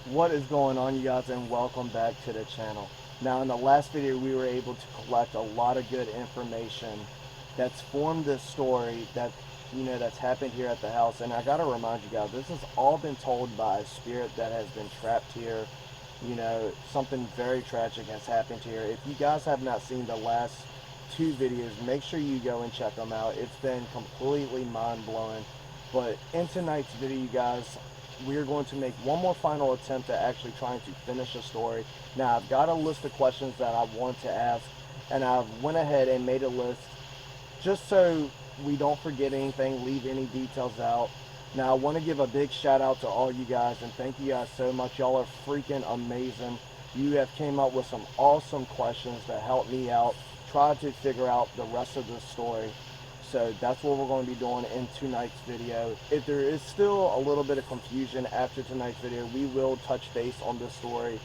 What is going on, you guys, and welcome back to the channel. Now, in the last video we were able to collect a lot of good information that's formed this story that's happened here at the house. And I gotta remind you guys, this has all been told by a spirit that has been trapped here. Something very tragic has happened here. If you guys have not seen the last two videos, make sure you go and check them out. It's been completely mind-blowing. But in tonight's video, you guys, we're going to make one more final attempt at actually trying to finish a story. Now, I've got a list of questions that I want to ask, and I went ahead and made a list just so we don't forget anything, leave any details out. Now, I want to give a big shout out to all you guys, and thank you guys so much. Y'all are freaking amazing. You have came up with some awesome questions that help me out, try to figure out the rest of this story. So that's what we're going to be doing in tonight's video. If there is still a little bit of confusion after tonight's video, we will touch base on this story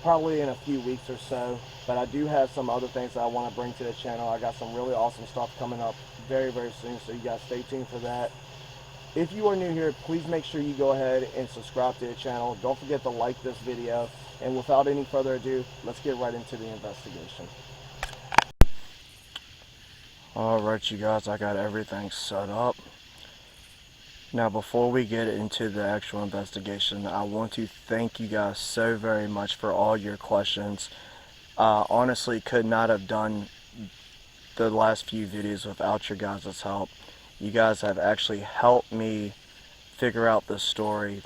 probably in a few weeks or so. But I do have some other things that I want to bring to the channel. I got some really awesome stuff coming up very, very soon, so you guys stay tuned for that. If you are new here, please make sure you go ahead and subscribe to the channel. Don't forget to like this video. And without any further ado, let's get right into the investigation. Alright, you guys, I got everything set up. Now, before we get into the actual investigation, I want to thank you guys so very much for all your questions. Honestly, could not have done the last few videos without your guys' help. You guys have actually helped me figure out this story.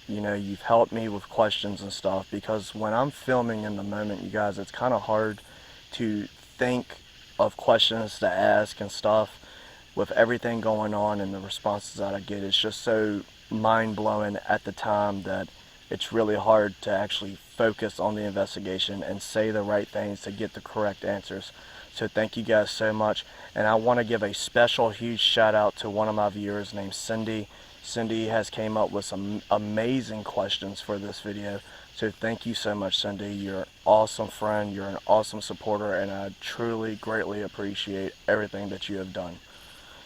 You've helped me with questions and stuff, because when I'm filming in the moment, you guys, it's kind of hard to think of questions to ask and stuff with everything going on, and the responses that I get. It's just so mind-blowing at the time that it's really hard to actually focus on the investigation and say the right things to get the correct answers. So thank you guys so much. And I want to give a special huge shout out to one of my viewers named Cindy. Cindy has came up with some amazing questions for this video. So thank you so much, Cindy. You're an awesome friend, you're an awesome supporter, and I truly greatly appreciate everything that you have done.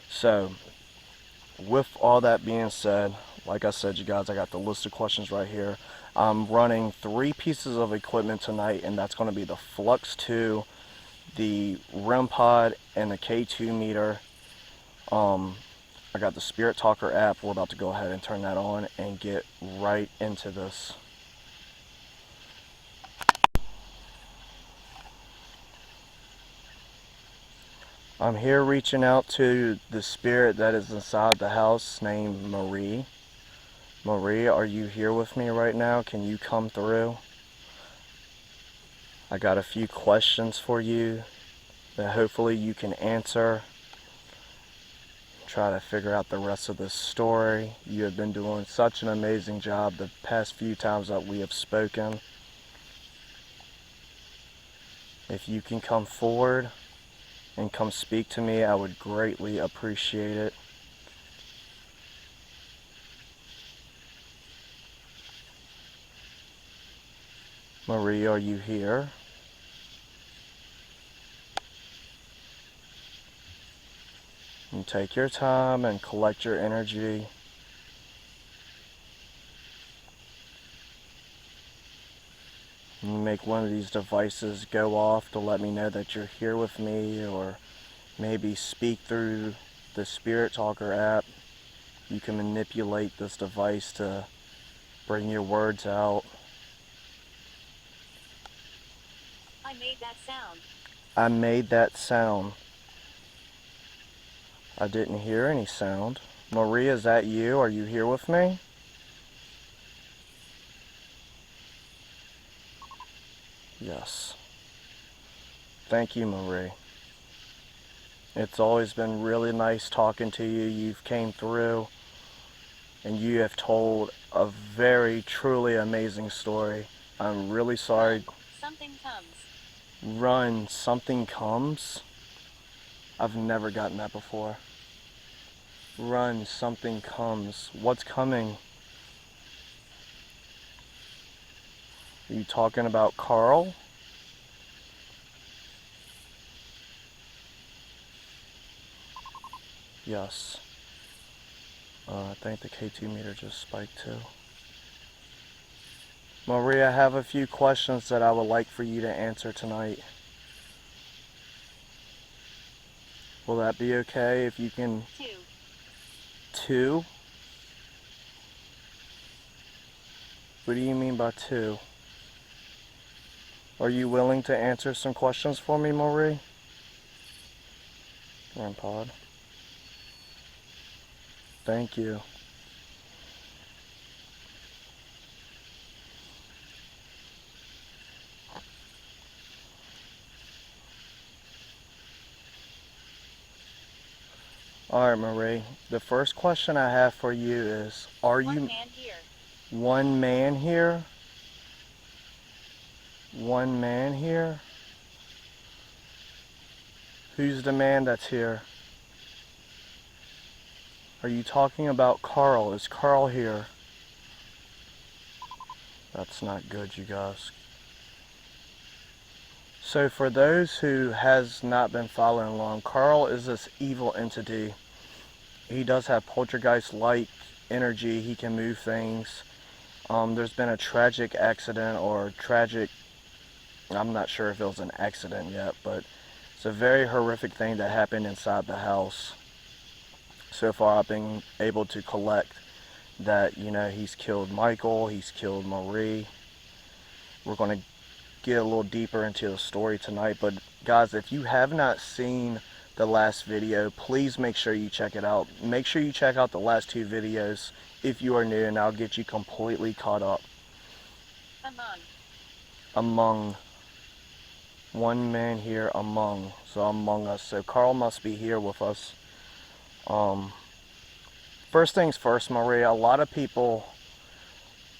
So, with all that being said, like I said, you guys, I got the list of questions right here. I'm running 3 pieces of equipment tonight, and that's going to be the Flux 2, the REM pod, and the K2 meter. I got the Spirit Talker app. We're about to go ahead and turn that on and get right into this. I'm here reaching out to the spirit that is inside the house named Marie. Marie, are you here with me right now? Can you come through? I got a few questions for you that hopefully you can answer. Try to figure out the rest of this story. You have been doing such an amazing job the past few times that we have spoken. If you can come forward and come speak to me, I would greatly appreciate it. Marie, are you here? And take your time and collect your energy. You make one of these devices go off to let me know that you're here with me, or maybe speak through the Spirit Talker app. You can manipulate this device to bring your words out. I made that sound. I made that sound. I didn't hear any sound. Maria, is that you? Are you here with me? Yes. Thank you, Marie. It's always been really nice talking to you. You've came through and you have told a very truly amazing story. I'm really sorry. Run, something comes. Run, something comes? I've never gotten that before. Run, something comes. What's coming? Are you talking about Carl? Yes. I think the K2 meter just spiked too. Marie, I have a few questions that I would like for you to answer tonight. Will that be okay if you can? 2. 2? What do you mean by 2? Are you willing to answer some questions for me, Marie? Grandpa. Thank you. Alright, Marie. The first question I have for you is, are One you man here. one man here? One man here? Who's the man that's here? Are you talking about Carl? Is Carl here? That's not good, you guys. So for those who has not been following along, Carl is this evil entity. He does have poltergeist-like energy. He can move things. There's been a tragic accident or tragic, I'm not sure if it was an accident yet, but it's a very horrific thing that happened inside the house. So far I've been able to collect that, he's killed Michael, he's killed Marie. We're going to get a little deeper into the story tonight, but guys, if you have not seen the last video, please make sure you check it out. Make sure you check out the last 2 videos if you are new, and I'll get you completely caught up. Among. One man here, among. So among us. So Carl must be here with us. First things first, Maria, a lot of people,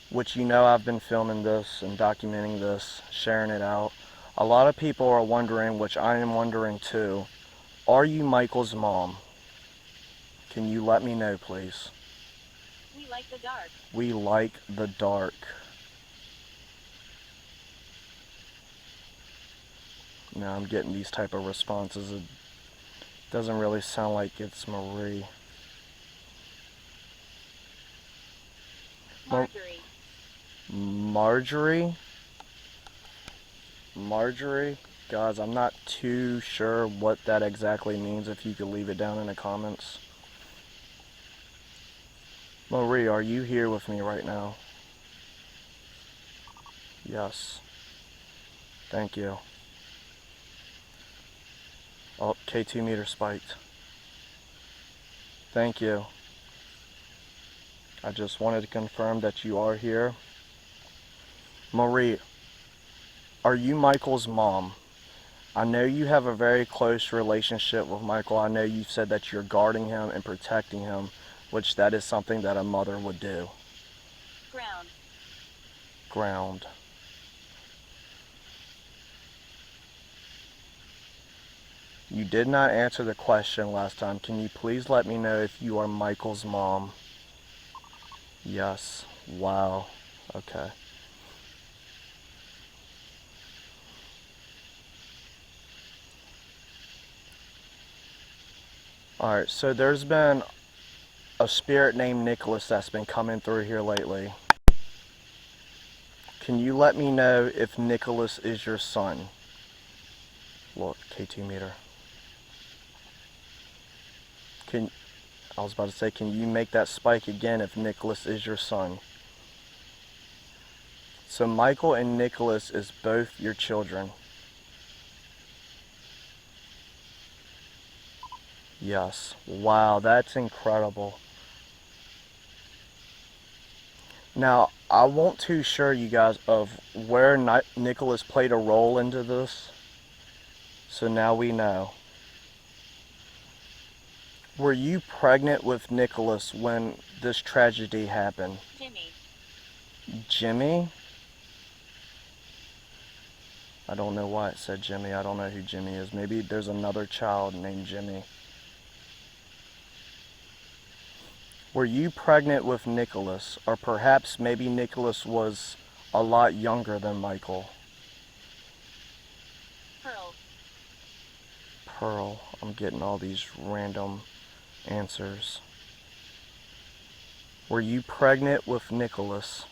which I've been filming this and documenting this, sharing it out. A lot of people are wondering, which I am wondering too, are you Michael's mom? Can you let me know, please? We like the dark. We like the dark. Now I'm getting these type of responses. It doesn't really sound like it's Marie. Marjorie. Marjorie? Marjorie? Guys, I'm not too sure what that exactly means. If you could leave it down in the comments. Marie, are you here with me right now? Yes. Thank you. Oh, K2 meter spiked. Thank you. I just wanted to confirm that you are here. Marie, are you Michael's mom? I know you have a very close relationship with Michael. I know you've said that you're guarding him and protecting him, which that is something that a mother would do. Ground. Ground. You did not answer the question last time. Can you please let me know if you are Michael's mom? Yes. Wow. Okay. Alright, so there's been a spirit named Nicholas that's been coming through here lately. Can you let me know if Nicholas is your son? Look, K2 meter. I was about to say, can you make that spike again if Nicholas is your son? So Michael and Nicholas is both your children. Yes. Wow, that's incredible. Now, I wasn't too sure, you guys, of where Nicholas played a role into this. So now we know. Were you pregnant with Nicholas when this tragedy happened? Jimmy. Jimmy? I don't know why it said Jimmy. I don't know who Jimmy is. Maybe there's another child named Jimmy. Were you pregnant with Nicholas? Or perhaps maybe Nicholas was a lot younger than Michael? Pearl. Pearl. I'm getting all these random answers. Were you pregnant with Nicholas?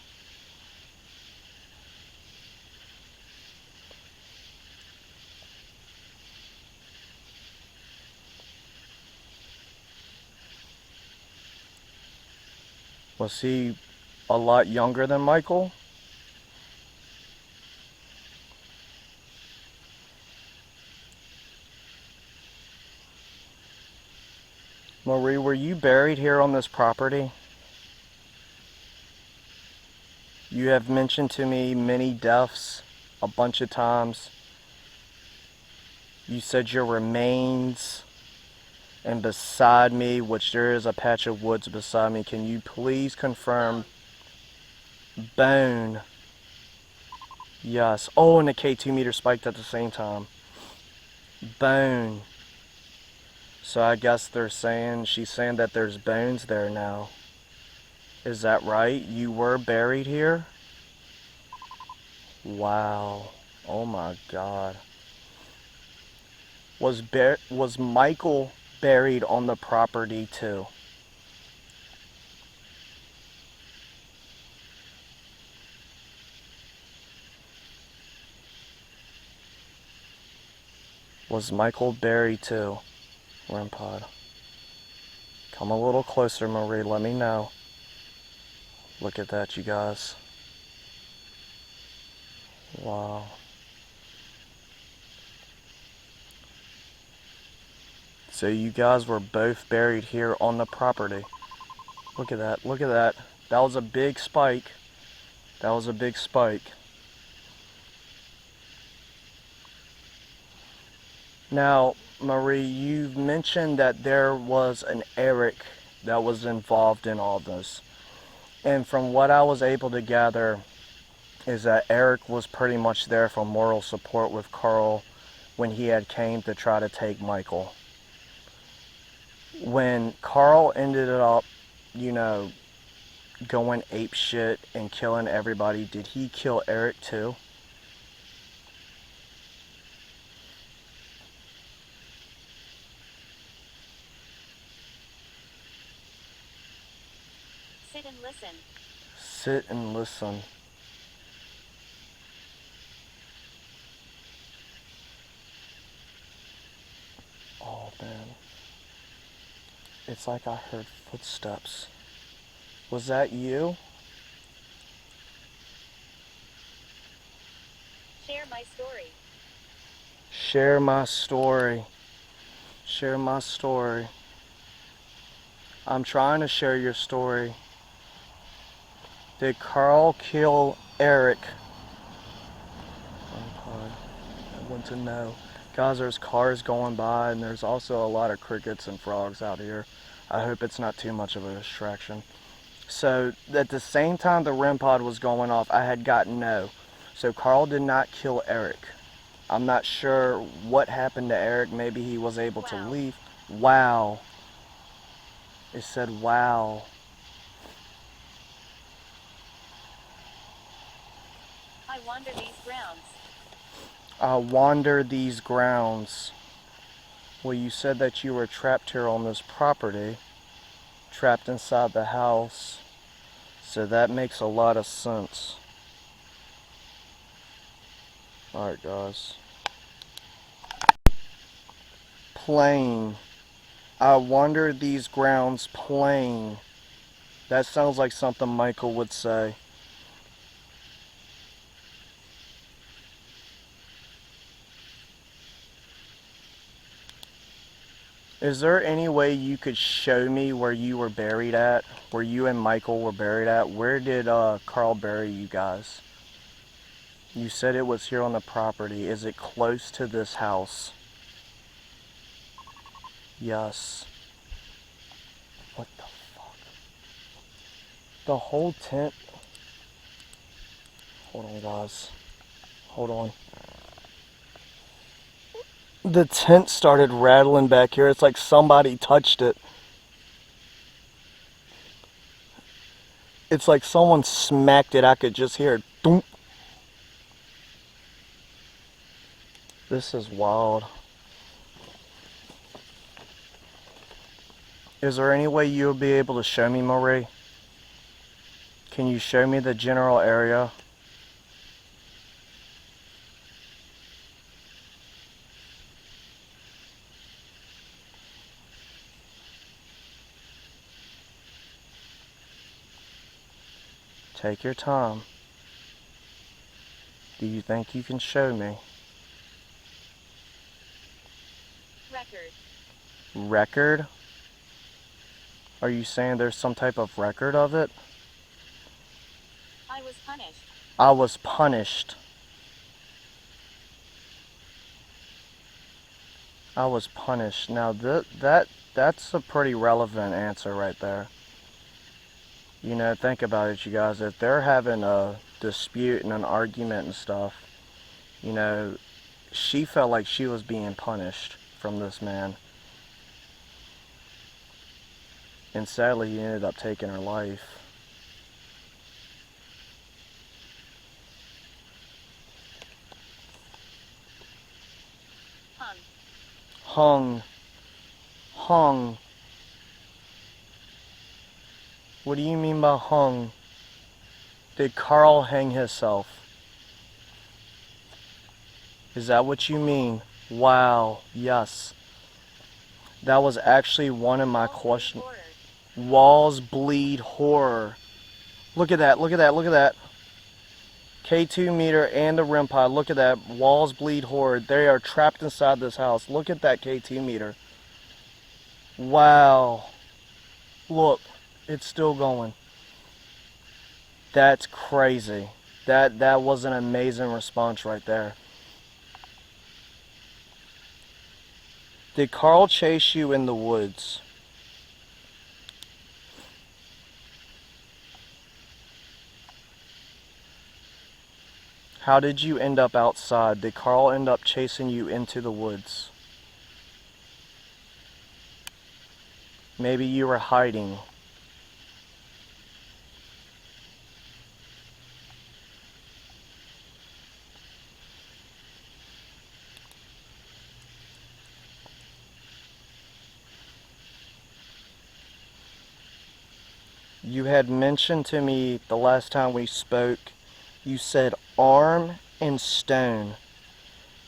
Was he a lot younger than Michael? Marie, were you buried here on this property? You have mentioned to me many deaths a bunch of times. You said your remains, and beside me, which there is a patch of woods beside me, can you please confirm bone? Yes. Oh, and the K2 meter spiked at the same time. Bone. So I guess she's saying that there's bones there now. Is that right? You were buried here? Wow. Oh my God. Was Michael buried on the property too? Was Michael buried too? REM pod. Come a little closer, Marie. Let me know. Look at that, you guys. Wow. So you guys were both buried here on the property. Look at that. Look at that. That was a big spike. That was a big spike. Now, Marie, you've mentioned that there was an Eric that was involved in all this. And from what I was able to gather is that Eric was pretty much there for moral support with Carl when he had came to try to take Michael. When Carl ended up, going ape shit and killing everybody, did he kill Eric too? Sit and listen. Sit and listen. Oh man. It's like I heard footsteps. Was that you? Share my story. Share my story. Share my story. I'm trying to share your story. Did Carl kill Eric? I want to know. Guys, there's cars going by and there's also a lot of crickets and frogs out here. I hope it's not too much of a distraction. So at the same time the REM pod was going off, I had gotten no. So Carl did not kill Eric. I'm not sure what happened to Eric. Maybe he was able to leave. Wow. It said wow. I wander these grounds. I wander these grounds. Well, you said that you were trapped here on this property. Trapped inside the house. So that makes a lot of sense. Alright, guys. Playing. I wander these grounds playing. That sounds like something Michael would say. Is there any way you could show me where you were buried at? Where you and Michael were buried at? Where did Carl bury you guys? You said it was here on the property. Is it close to this house? Yes. What the fuck? The whole tent... Hold on, guys. Hold on. The tent started rattling back here. It's like somebody touched it. It's like someone smacked it. I could just hear it. Doom. This is wild. Is there any way you'll be able to show me, Marie? Can you show me the general area? Take your time. Do you think you can show me? Record. Record? Are you saying there's some type of record of it? I was punished. I was punished. I was punished. Now that's a pretty relevant answer right there. You know, think about it, you guys. If they're having a dispute and an argument and stuff, you know, she felt like she was being punished from this man. And sadly, he ended up taking her life. Hung. Hung. Hung. What do you mean by hung? Did Carl hang himself? Is that what you mean? Wow, yes. That was actually one of my questions. Walls bleed horror. Look at that, look at that, look at that. K2 meter and the REM pod, look at that. Walls bleed horror. They are trapped inside this house. Look at that K2 meter. Wow. Look, it's still going. That's crazy. That was an amazing response right there. Did Carl chase you in the woods? How did you end up outside? Did Carl end up chasing you into the woods? Maybe you were hiding. You had mentioned to me the last time we spoke, you said arm and stone.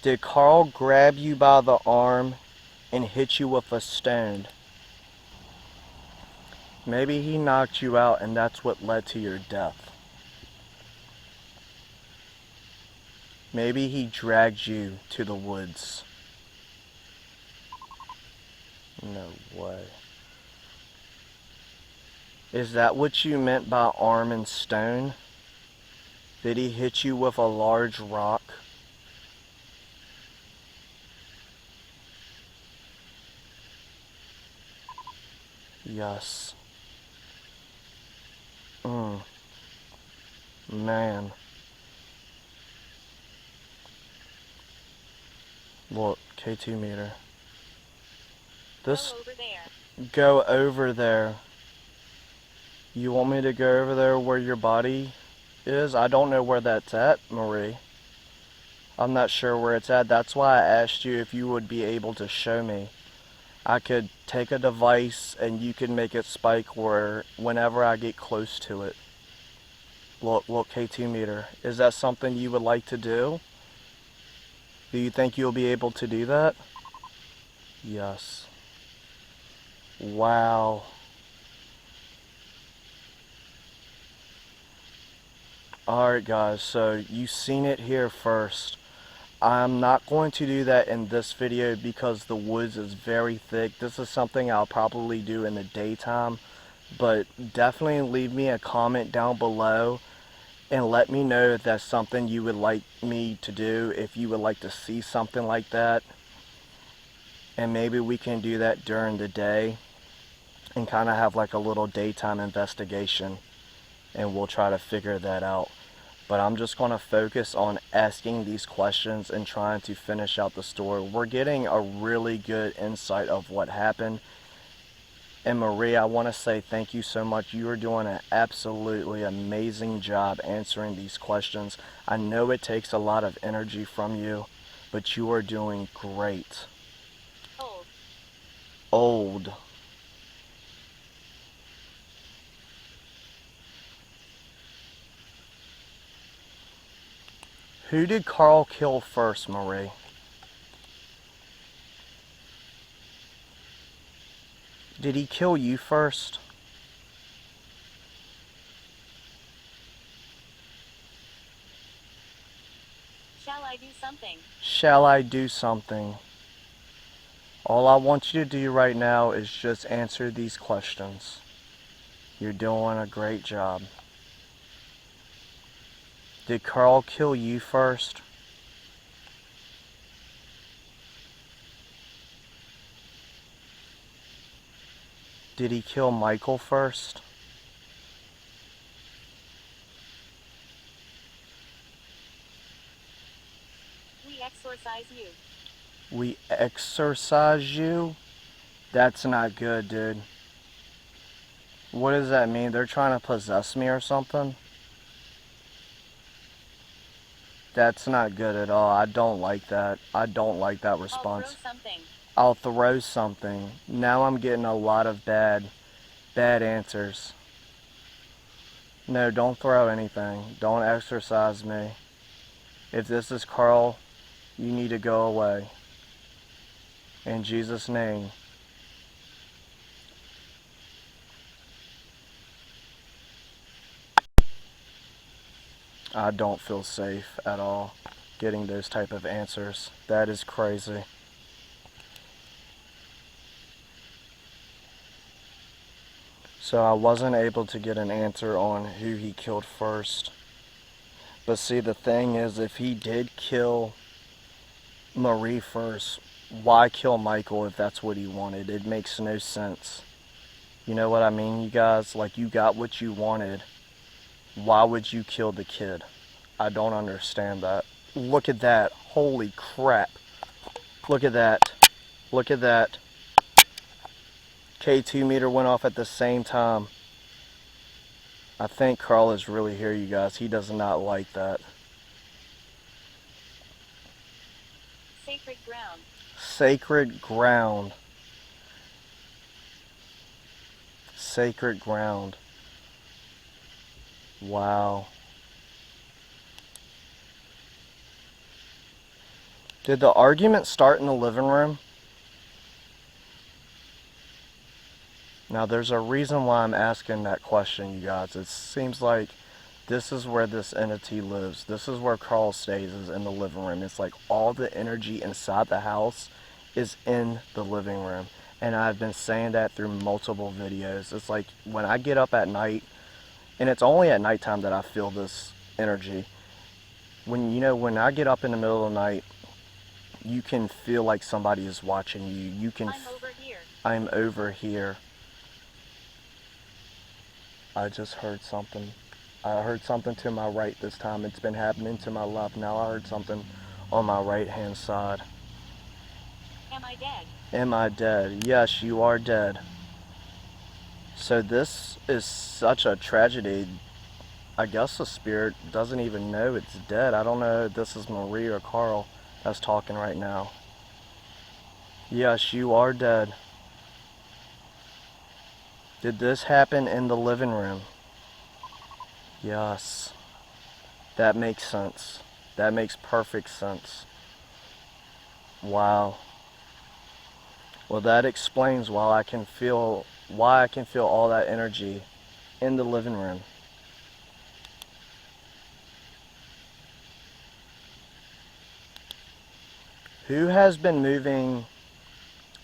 Did Carl grab you by the arm and hit you with a stone? Maybe he knocked you out and that's what led to your death. Maybe he dragged you to the woods. No way. Is that what you meant by arm and stone? Did he hit you with a large rock? Yes. Man. Look, K2 meter. This. Go over there. Go over there. You want me to go over there where your body is? I don't know where that's at, Marie. I'm not sure where it's at. That's why I asked you if you would be able to show me. I could take a device and you could make it spike where whenever I get close to it. Look, K2 meter. Is that something you would like to do? Do you think you'll be able to do that? Yes. Wow. Alright guys, so you've seen it here first. I'm not going to do that in this video because the woods is very thick. This is something I'll probably do in the daytime. But definitely leave me a comment down below and let me know if that's something you would like me to do, if you would like to see something like that. And maybe we can do that during the day and kind of have like a little daytime investigation and we'll try to figure that out. But I'm just going to focus on asking these questions and trying to finish out the story. We're getting a really good insight of what happened. And Marie, I want to say thank you so much. You are doing an absolutely amazing job answering these questions. I know it takes a lot of energy from you, but you are doing great. Old. Who did Carl kill first, Marie? Did he kill you first? Shall I do something? Shall I do something? All I want you to do right now is just answer these questions. You're doing a great job. Did Carl kill you first? Did he kill Michael first? We exorcise you. We exorcise you? That's not good, dude. What does that mean? They're trying to possess me or something? That's not good at all. I don't like that. I don't like that response. I'll throw something. I'll throw something. Now I'm getting a lot of bad answers. No, don't throw anything. Don't exercise me. If this is Carl, you need to go away. In Jesus' name. I don't feel safe at all getting those type of answers. That is crazy. So I wasn't able to get an answer on who he killed first. But see, the thing is, if he did kill Marie first, why kill Michael if that's what he wanted? It makes no sense. You know what I mean, you guys? Like, you got what you wanted. Why would you kill the kid? I don't understand that. Look at that. Holy crap. Look at that. Look at that. K2 meter went off at the same time. I think Carl is really here, you guys. He does not like that. Sacred ground. Sacred ground. Sacred ground. Wow. Did the argument start in the living room? Now there's a reason why I'm asking that question, you guys. It seems like this is where this entity lives. This is where Carl stays, is in the living room. It's like all the energy inside the house is in the living room. And I've been saying that through multiple videos. It's like when I get up at night, and it's only at nighttime that I feel this energy. When I get up in the middle of the night, you can feel like somebody is watching you. I'm over here. I'm over here. I just heard something. I heard something to my right this time. It's been happening to my left. Now I heard something on my right hand side. Am I dead? Am I dead? Yes, you are dead. So this is such a tragedy. I guess the spirit doesn't even know it's dead. I don't know if this is Marie or Carl that's talking right now. Yes, you are dead. Did this happen in the living room? Yes. That makes sense. That makes perfect sense. Wow. Well, that explains why I can feel all that energy in the living room. Who has been moving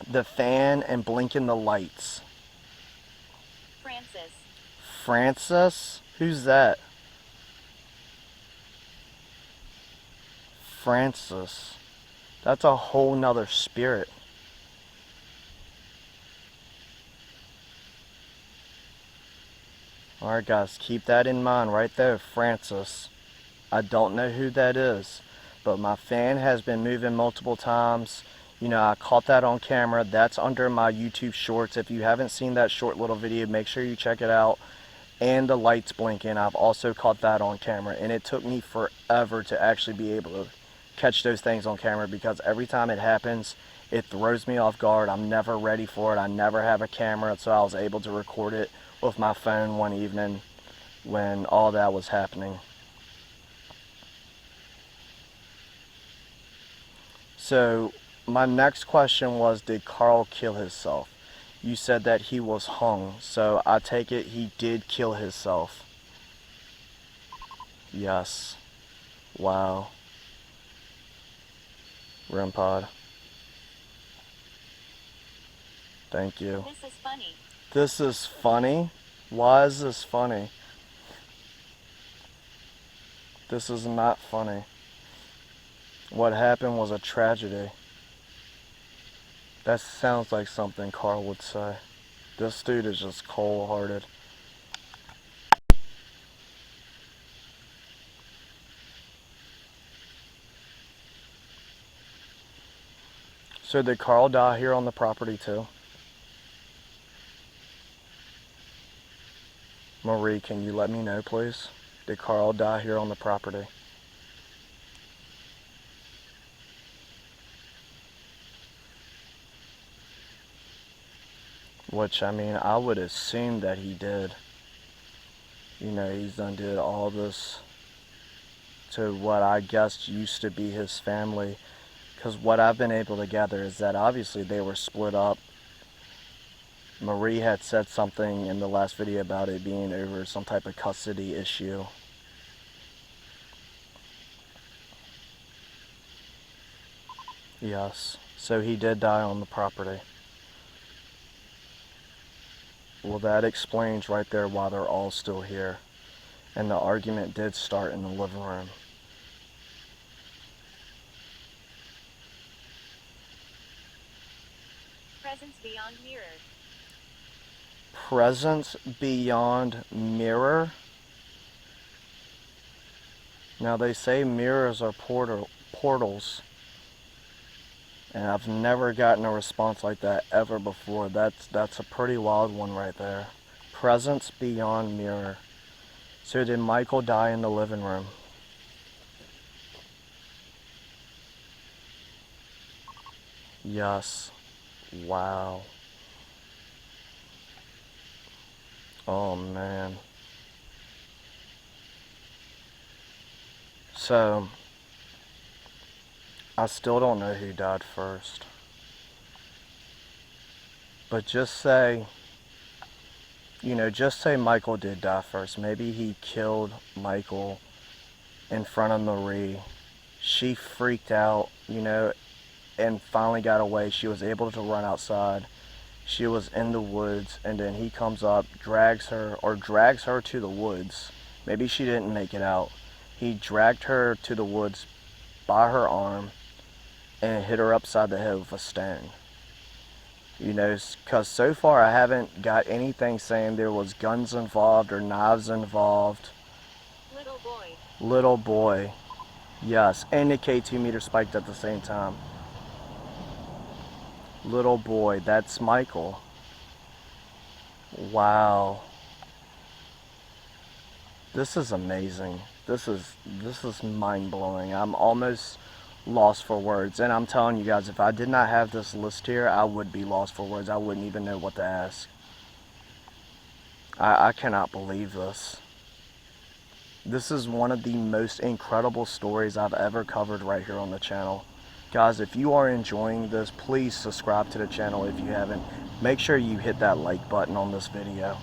the fan and blinking the lights? Francis. Francis? Who's that? Francis. That's a whole nother spirit. Alright guys, keep that in mind right there, Francis. I don't know who that is, but my fan has been moving multiple times. I caught that on camera. That's under my YouTube shorts. If you haven't seen that short little video, make sure you check it out. And the lights blinking, I've also caught that on camera. And it took me forever to actually be able to catch those things on camera, because every time it happens, it throws me off guard. I'm never ready for it. I never have a camera, so I was able to record it with my phone one evening when all that was happening. So my next question was, did Carl kill himself? You said that he was hung, so I take it he did kill himself. Yes. Wow. REM pod. Thank you. This is funny. This is funny? Why is this funny? This is not funny. What happened was a tragedy. That sounds like something Carl would say. This dude is just cold-hearted. So did Carl die here on the property too? Marie, can you let me know, please? Did Carl die here on the property? Which, I mean, I would assume that he did. You know, he's done did all this to what I guess used to be his family. Because what I've been able to gather is that obviously they were split up. Marie had said something in the last video about it being over some type of custody issue. Yes, so he did die on the property. Well, that explains right there why they're all still here. And the argument did start in the living room. Presence beyond mirror. Presence beyond mirror? Now they say mirrors are portals. And I've never gotten a response like that ever before. That's a pretty wild one right there. Presence beyond mirror. So did Michael die in the living room? Yes. Wow. Oh man. So, I still don't know who died first. But just say, just say Michael did die first. Maybe he killed Michael in front of Marie. She freaked out, and finally got away. She was able to run outside. She was in the woods, and then he comes up, drags her to the woods. Maybe she didn't make it out. He dragged her to the woods by her arm and hit her upside the head with a stone. Because so far I haven't got anything saying there was guns involved or knives involved. Little boy. Little boy. Yes, and the K2 meter spiked at the same time. Little boy, that's Michael. Wow. This is amazing. This is mind-blowing. I'm almost lost for words. And I'm telling you guys, if I did not have this list here, I would be lost for words. I wouldn't even know what to ask. I cannot believe this. This is one of the most incredible stories I've ever covered right here on the channel. Guys, if you are enjoying this, please subscribe to the channel if you haven't. Make sure you hit that like button on this video.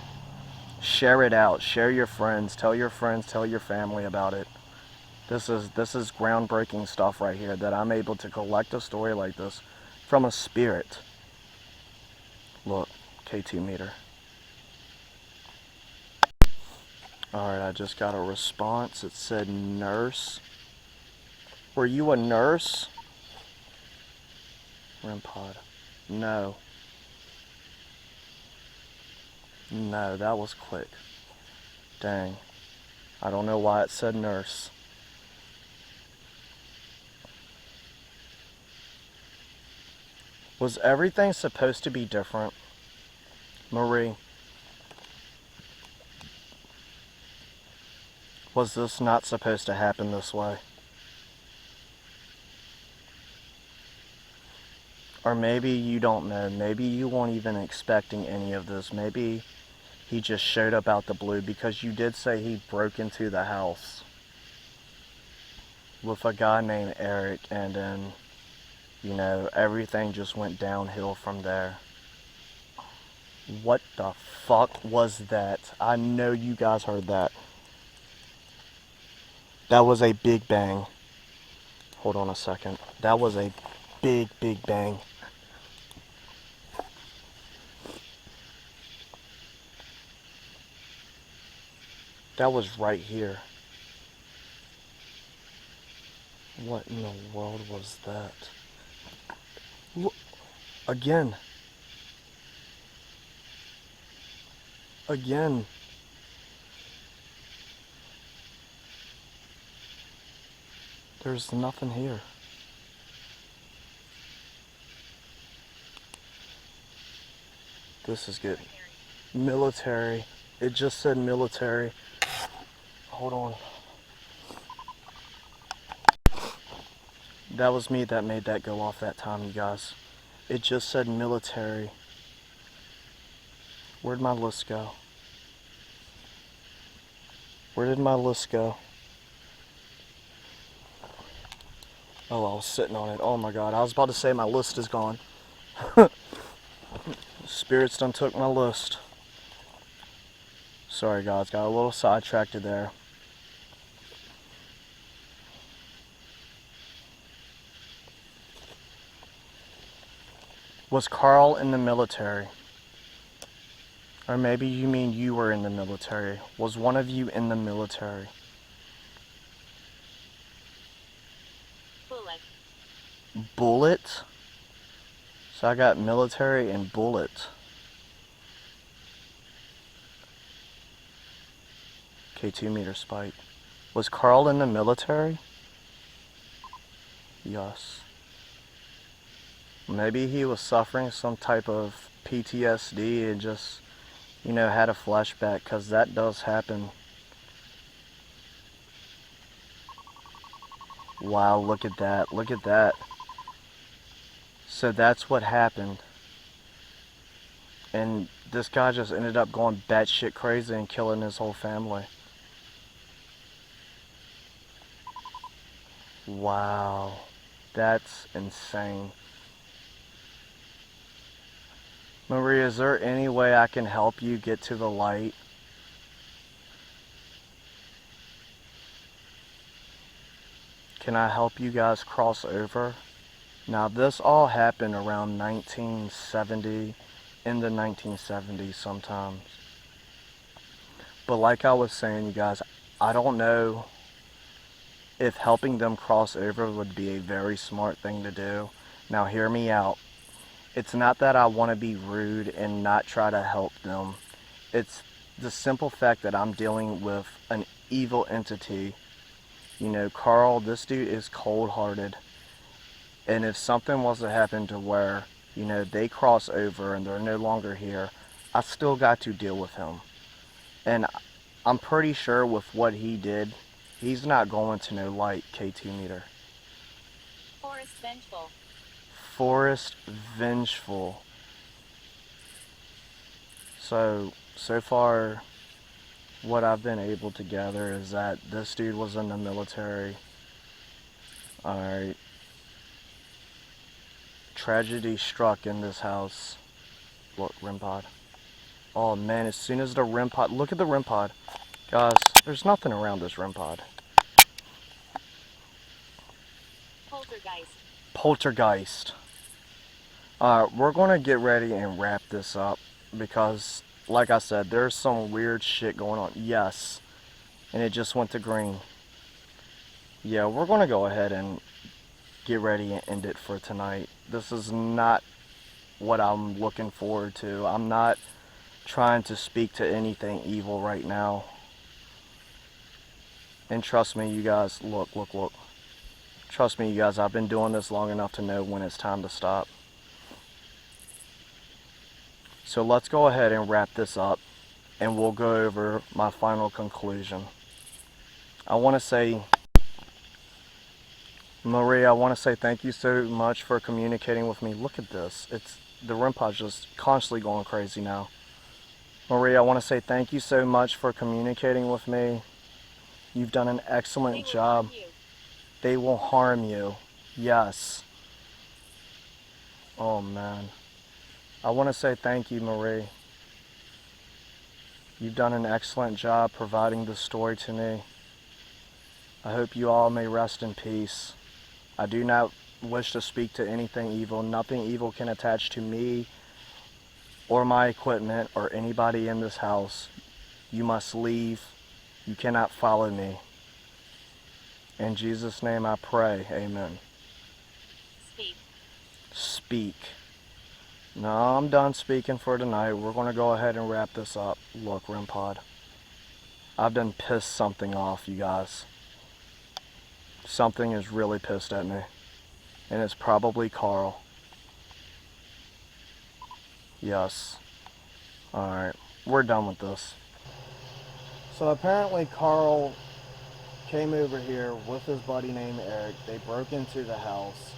Share it out. Share your friends. Tell your family about it. This is groundbreaking stuff right here, that I'm able to collect a story like this from a spirit. Look, K2 meter. Alright, I just got a response. It said nurse. Were you a nurse? REM pod. No. No, that was quick. Dang. I don't know why it said nurse. Was everything supposed to be different? Marie, was this not supposed to happen this way? Or maybe you don't know. Maybe you weren't even expecting any of this. Maybe he just showed up out the blue, because you did say he broke into the house with a guy named Eric, and then, everything just went downhill from there. What the fuck was that? I know you guys heard that. That was a big bang. Hold on a second. That was a big, big bang. That was right here. What in the world was that? Look, again. Again. There's nothing here. This is good. Military. It just said military. Hold on. That was me that made that go off that time, you guys. It just said military. Where'd my list go? Where did my list go? Oh, I was sitting on it. Oh my god, I was about to say my list is gone. Spirits done took my list. Sorry guys, got a little sidetracked there. Was Carl in the military? Or maybe you mean you were in the military. Was one of you in the military? Bullet. Bullet? So I got military and bullet. Okay, 2 meter spike. Was Carl in the military? Yes. Maybe he was suffering some type of PTSD and just, had a flashback, because that does happen. Wow, look at that. Look at that. So that's what happened. And this guy just ended up going batshit crazy and killing his whole family. Wow. That's insane. Maria, is there any way I can help you get to the light? Can I help you guys cross over? Now, this all happened around 1970, in the 1970s sometimes. But like I was saying, you guys, I don't know if helping them cross over would be a very smart thing to do. Now, hear me out. It's not that I want to be rude and not try to help them. It's the simple fact that I'm dealing with an evil entity. Carl, this dude is cold-hearted. And if something was to happen to where, they cross over and they're no longer here, I still got to deal with him. And I'm pretty sure with what he did, he's not going to no light, K2 meter. Forest vengeful. Forest vengeful. So far, what I've been able to gather is that this dude was in the military. Alright. Tragedy struck in this house. Look, REM pod. Oh man, as soon as the REM pod, look at the REM pod. Guys, there's nothing around this REM pod. Poltergeist. Poltergeist. We're gonna get ready and wrap this up because, like I said, there's some weird shit going on. Yes, and it just went to green. Yeah, we're gonna go ahead and get ready and end it for tonight. This is not what I'm looking forward to. I'm not trying to speak to anything evil right now. And trust me, you guys, look. Trust me, you guys, I've been doing this long enough to know when it's time to stop. So let's go ahead and wrap this up, and we'll go over my final conclusion. I want to say, Maria, I want to say thank you so much for communicating with me. Look at this. The REM pod's just constantly going crazy now. Maria, I want to say thank you so much for communicating with me. You've done an excellent job. They will harm you. Yes. Oh man. I want to say thank you, Marie. You've done an excellent job providing the story to me. I hope you all may rest in peace. I do not wish to speak to anything evil. Nothing evil can attach to me or my equipment or anybody in this house. You must leave. You cannot follow me. In Jesus' name I pray. Amen. Speak. Speak. No, I'm done speaking for tonight. We're going to go ahead and wrap this up. Look, REMPod, I've done pissed something off, you guys. Something is really pissed at me. And it's probably Carl. Yes. Alright, we're done with this. So apparently Carl came over here with his buddy named Eric. They broke into the house.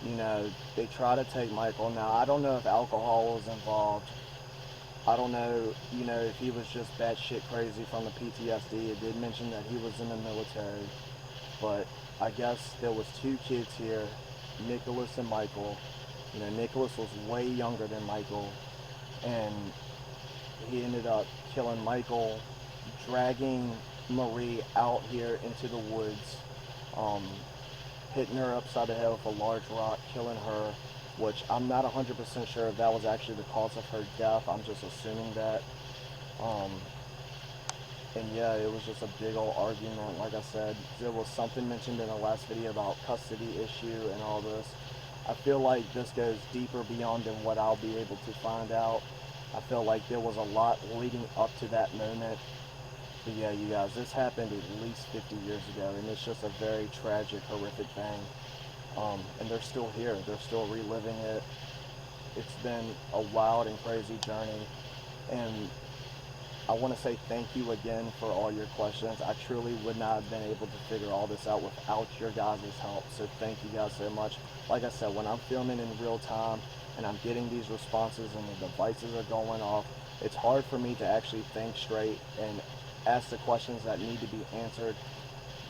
You know, they tried to take Michael. Now, I don't know if alcohol was involved. I don't know, you know, if he was just batshit crazy from the PTSD. It did mention that he was in the military. But I guess there was two kids here, Nicholas and Michael. You know, Nicholas was way younger than Michael. And he ended up killing Michael, dragging Marie out here into the woods, hitting her upside the head with a large rock, killing her, which I'm not 100% sure if that was actually the cause of her death. I'm just assuming that. And yeah, it was just a big old argument. Like I said, there was something mentioned in the last video about custody issue and all this. I feel like this goes deeper beyond than what I'll be able to find out. I feel like there was a lot leading up to that moment. But yeah, you guys, this happened at least 50 years ago, and it's just a very tragic, horrific thing. And they're still here. They're still reliving it. It's been a wild and crazy journey. And I want to say thank you again for all your questions. I truly would not have been able to figure all this out without your guys' help. So thank you guys so much. Like I said, when I'm filming in real time and I'm getting these responses and the devices are going off, it's hard for me to actually think straight and ask the questions that need to be answered.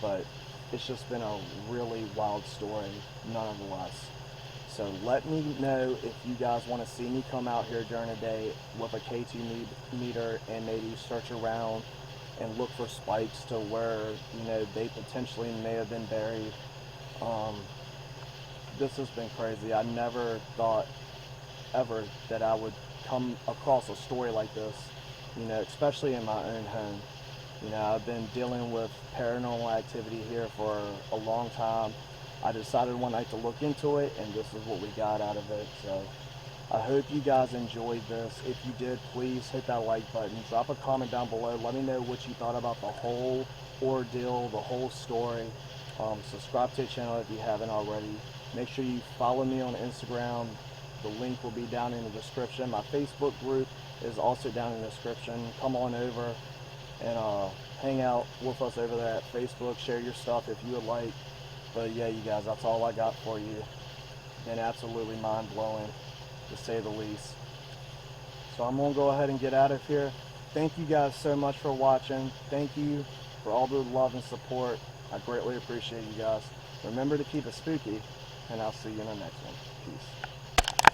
But it's just been a really wild story, nonetheless. So let me know if you guys want to see me come out here during the day with a K2 meter and maybe search around and look for spikes to where, you know, they potentially may have been buried. This has been crazy. I never thought ever that I would come across a story like this, you know, especially in my own home. You know, I've been dealing with paranormal activity here for a long time. I decided one night to look into it, and this is what we got out of it. So I hope you guys enjoyed this. If you did, please hit that like button. Drop a comment down below. Let me know what you thought about the whole ordeal, the whole story. Subscribe to the channel if you haven't already. Make sure you follow me on Instagram. The link will be down in the description. My Facebook group is also down in the description. Come on over and hang out with us over there at Facebook. Share your stuff if you would like. But yeah, you guys, that's all I got for you. Been absolutely mind-blowing, to say the least. So I'm going to go ahead and get out of here. Thank you guys so much for watching. Thank you for all the love and support. I greatly appreciate you guys. Remember to keep it spooky, and I'll see you in the next one. Peace.